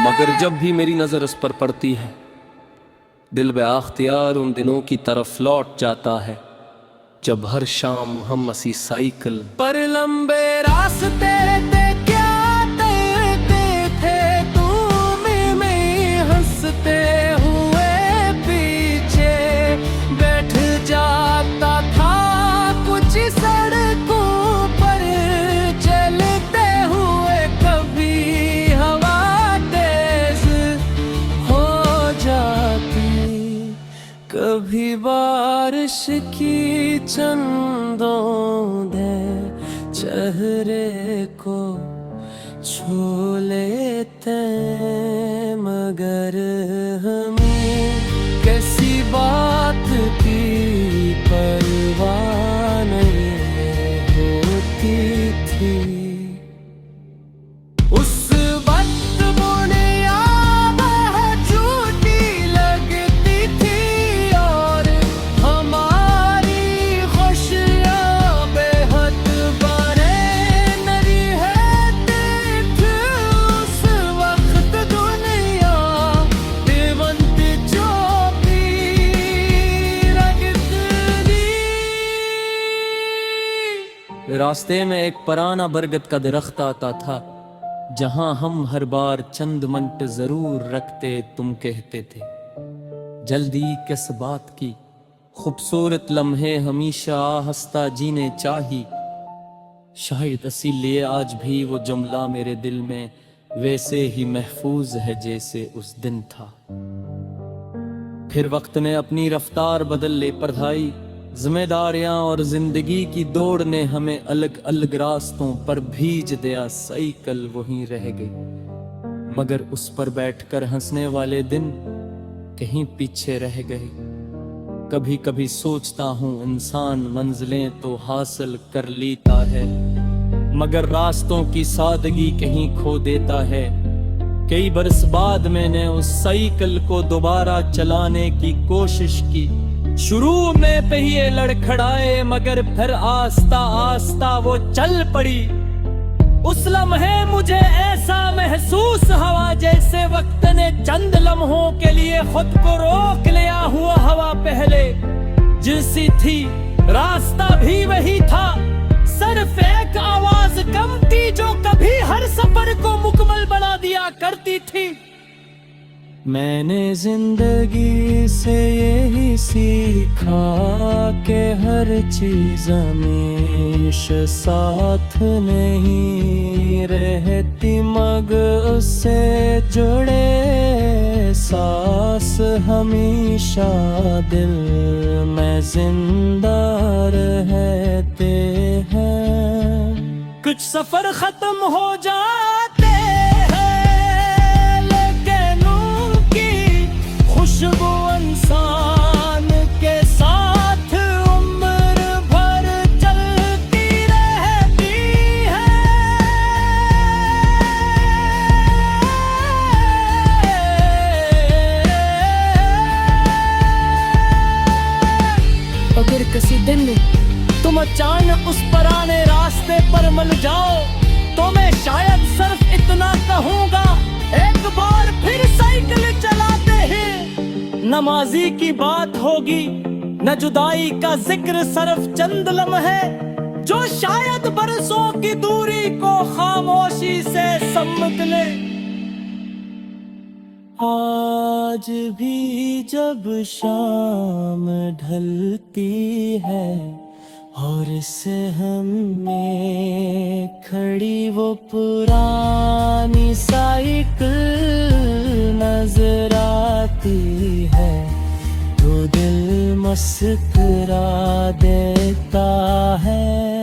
मगर जब भी मेरी नजर उस पर पड़ती है, दिल बेअख्तियार उन दिनों की तरफ लौट जाता है जब हर शाम हम उसी साइकिल पर लंबे रास्ते ते क्या तैरते थे, तुम में हंसते हुए पीछे बैठ जाता था कुछ सड़कों पर चलते हुए। कभी हवा तेज हो जाती, कभी बारिश की चंदों दे चेहरे को छू लेते, मगर हमें किसी बात की परवाह नहीं होती थी। उस वक्त बुनियाद झूठी लगती थी और हमारी खुशियाँ बेहद बरनरी रहती थी। उस वक्त दुनिया देवंत जो भी रगतनी। रास्ते में एक पुराना बरगद का दरख्त आता था, जहां हम हर बार चंद मिनट जरूर रखते। तुम कहते थे जल्दी किस बात की, खूबसूरत लम्हे हमेशा हंसता जीने चाहिए। शायद इसीलिए आज भी वो जुमला मेरे दिल में वैसे ही महफूज है जैसे उस दिन था। फिर वक्त ने अपनी रफ्तार बदल ले, पढ़ाई, जिम्मेदारियां और जिंदगी की दौड़ ने हमें अलग अलग रास्तों पर भेज दिया। साइकिल वहीं रह गई, मगर उस पर बैठकर हंसने वाले दिन कहीं पीछे रह गए। कभी कभी सोचता हूँ इंसान मंजिलें तो हासिल कर लेता है, मगर रास्तों की सादगी कहीं खो देता है। कई बरस बाद मैंने उस साइकिल को दोबारा चलाने की कोशिश की। शुरू में पहिए लड़खड़ाए, मगर फिर आस्ता आस्ता वो चल पड़ी। उस लम्हे मुझे ऐसा महसूस हुआ जैसे वक्त ने चंद लम्हों के लिए खुद को रोक लिया हुआ। हवा पहले जैसी थी, रास्ता भी वही था, सिर्फ एक आवाज कम थी जो कभी हर सफर को मुकम्मल बना दिया करती थी। मैंने जिंदगी से यही सीखा कि हर चीज हमेशा साथ नहीं रहती, मगर उससे जुड़े सांस हमेशा दिल में जिंदा रहते हैं। कुछ सफर खत्म हो जाते खुशबू इंसान के साथ उम्र भर चलती रहती है। अगर किसी दिन तुम अचानक उस पुराने रास्ते पर मिल जाओ, तो मैं शायद सिर्फ इतना कहूँगा, एक बार फिर साइकिल चलाते हैं। नमाजी की बात होगी, न जुदाई का जिक्र, सिर्फ चंद लम्हे जो शायद बरसों की दूरी को खामोशी से समझ ले। आज भी जब शाम ढलती है और सहम में खड़ी वो पुरानी साइकिल नजर आती है, तो दिल मुस्कुरा देता है।